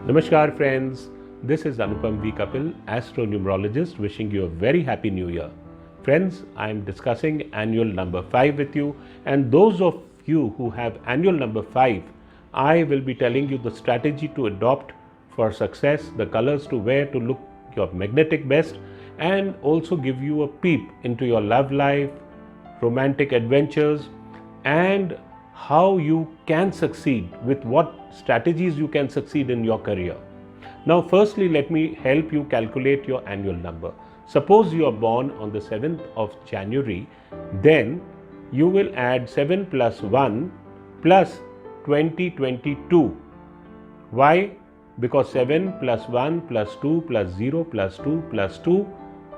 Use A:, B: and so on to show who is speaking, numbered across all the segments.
A: Namaskar friends, this is Anupam V. Kapil, astronumerologist, wishing you a very happy new year. Friends, I am discussing annual number 5 with you, and those of you who have annual number 5, I will be telling you the strategy to adopt for success, the colors to wear to look your magnetic best, and also give you a peep into your love life, romantic adventures, and how you can succeed, with what strategies you can succeed in your career. Now, firstly, let me help you calculate your annual number. Suppose you are born on the 7th of January, then you will add 7 plus 1 plus 2022. Why? Because 7 plus 1 plus 2 plus 0 plus 2 plus 2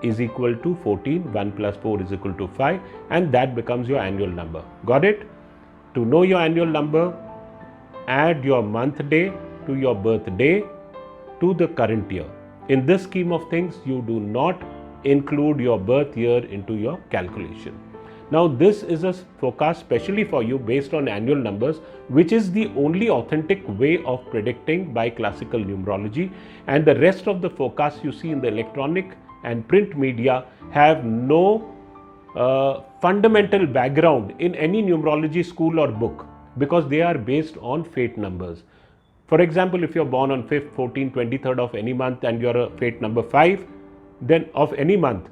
A: is equal to 14, 1 plus 4 is equal to 5, and that becomes your annual number. Got it? To know your annual number, add your month day to your birthday to the current year. In this scheme of things, you do not include your birth year into your calculation. Now, this is a forecast specially for you based on annual numbers, which is the only authentic way of predicting by classical numerology, and the rest of the forecasts you see in the electronic and print media have no fundamental background in any numerology school or book, because they are based on fate numbers. For example, if you're born on 5th, 14th, 23rd of any month and you're a fate number 5, then of any month,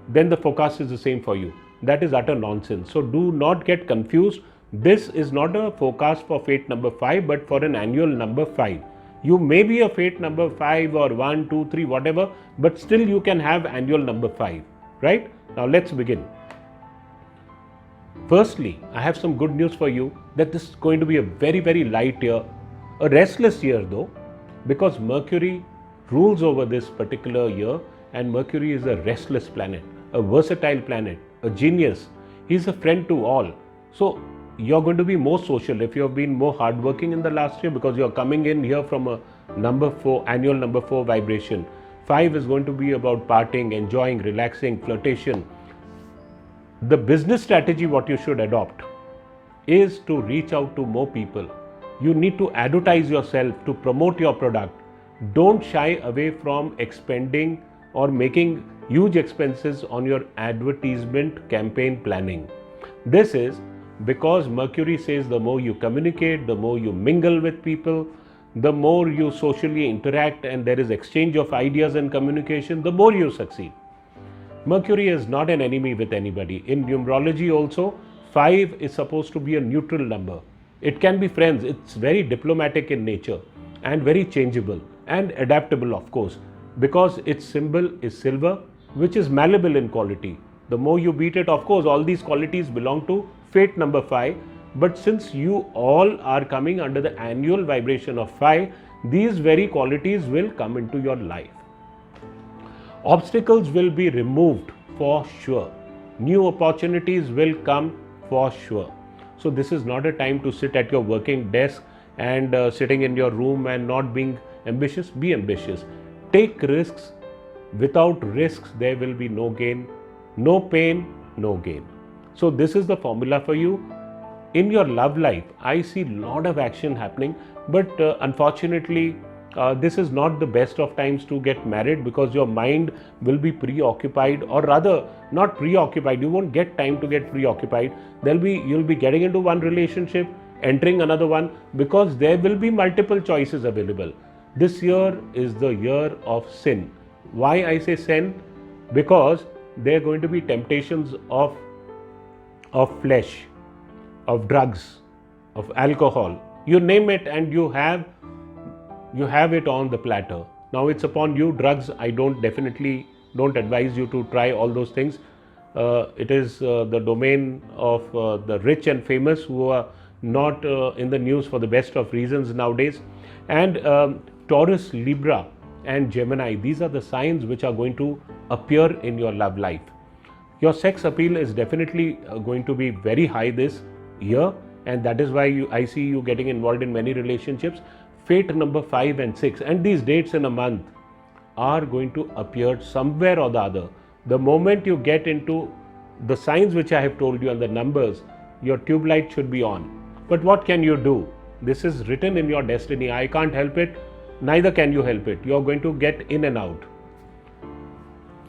A: then the forecast is the same for you. That is utter nonsense. So do not get confused. This is not a forecast for fate number 5, but for an annual number 5. You may be a fate number 5 or 1, 2, 3, whatever, but still you can have annual number 5, right? Now let's begin. Firstly, I have some good news for you that this is going to be a very, very light year, a restless year though, because Mercury rules over this particular year, and Mercury is a restless planet, a versatile planet, a genius. He's a friend to all. So you're going to be more social if you have been more hardworking in the last year, because you're coming in here from a number 4, annual number 4 vibration. 5 is going to be about partying, enjoying, relaxing, flirtation. The business strategy what you should adopt is to reach out to more people. You need to advertise yourself, to promote your product. Don't shy away from expending or making huge expenses on your advertisement campaign planning. This is because Mercury says the more you communicate, the more you mingle with people, the more you socially interact and there is exchange of ideas and communication, the more you succeed. Mercury is not an enemy with anybody. In numerology also, 5 is supposed to be a neutral number. It can be friends. It's very diplomatic in nature and very changeable and adaptable, of course, because its symbol is silver, which is malleable in quality. The more you beat it, of course, all these qualities belong to fate number 5. But since you all are coming under the annual vibration of 5, these very qualities will come into your life. Obstacles will be removed for sure. New opportunities will come for sure. So this is not a time to sit at your working desk and sitting in your room and not being ambitious. Be ambitious. Take risks. Without risks, there will be no gain. No pain, no gain. So this is the formula for you. In your love life, I see a lot of action happening, but unfortunately, this is not the best of times to get married, because your mind will be preoccupied, or rather not preoccupied. You won't get time to get preoccupied. You'll be getting into one relationship, entering another one, because there will be multiple choices available. This year is the year of sin. Why I say sin? Because there are going to be temptations of flesh, of drugs, of alcohol, you name it, and you have it on the platter. Now it's upon you. Drugs, I definitely don't advise you to try all those things. It is the domain of the rich and famous, who are not in the news for the best of reasons nowadays. And Taurus, Libra and Gemini, these are the signs which are going to appear in your love life. Your sex appeal is definitely going to be very high this year, and that is why I see you getting involved in many relationships. Fate number 5 and 6, and these dates in a month are going to appear somewhere or the other. The moment you get into the signs which I have told you and the numbers, your tube light should be on. But what can you do? This is written in your destiny. I can't help it. neither can you help it. You're going to get in and out.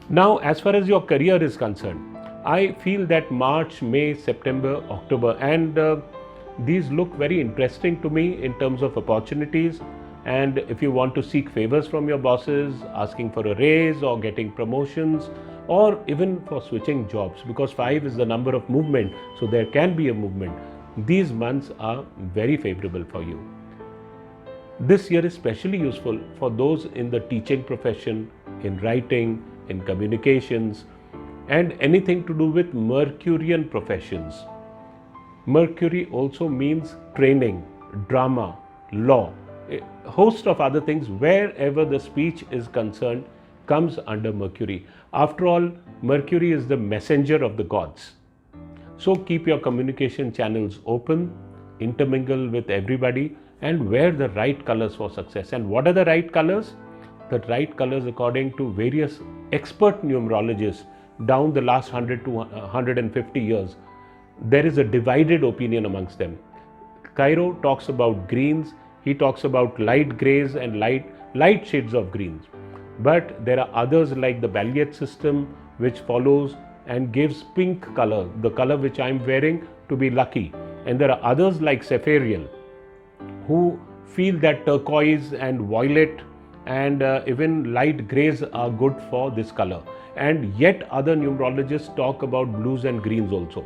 A: Now, as far as your career is concerned, I feel that March, May, September, October, and these look very interesting to me in terms of opportunities. And if you want to seek favors from your bosses, asking for a raise or getting promotions, or even for switching jobs, because 5 is the number of movement, so there can be a movement. These months are very favorable for you. This year is especially useful for those in the teaching profession, in writing, in communications, and anything to do with Mercurian professions. Mercury also means training, drama, law, a host of other things. Wherever the speech is concerned comes under Mercury. After all, Mercury is the messenger of the gods. So keep your communication channels open, intermingle with everybody, and wear the right colors for success. And what are the right colors? The right colors, according to various expert numerologists down the last 100 to 150 years, there is a divided opinion amongst them. Cairo talks about greens, he talks about light grays and light shades of greens. But there are others like the Balliet system, which follows and gives pink color, the color which I am wearing, to be lucky. And there are others like Cephariel, who feel that turquoise and violet and even light grays are good for this color. And yet other numerologists talk about blues and greens also,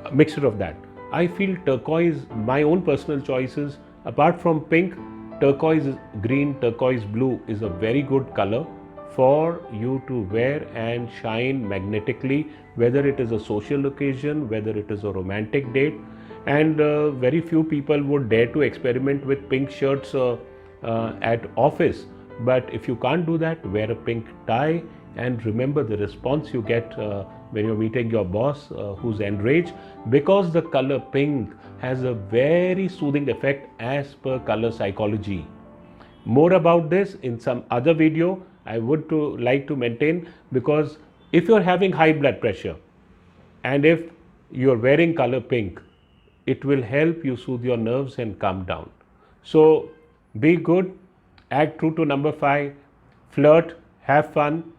A: a mixture of that. I feel turquoise, my own personal choices, apart from pink, turquoise green, turquoise blue is a very good color for you to wear and shine magnetically, whether it is a social occasion, whether it is a romantic date. And very few people would dare to experiment with pink shirts at office. But if you can't do that, wear a pink tie, and remember the response you get when you're meeting your boss who's enraged, because the color pink has a very soothing effect as per color psychology. More about this in some other video I would like to maintain, because if you're having high blood pressure and if you're wearing color pink, it will help you soothe your nerves and calm down. So be good, act true to number 5, flirt, have fun,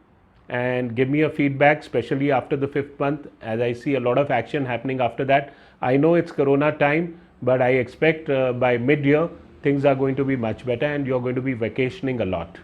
A: and give me a feedback, especially after the 5th month, as I see a lot of action happening after that. I know it's Corona time, but I expect by mid-year things are going to be much better and you're going to be vacationing a lot.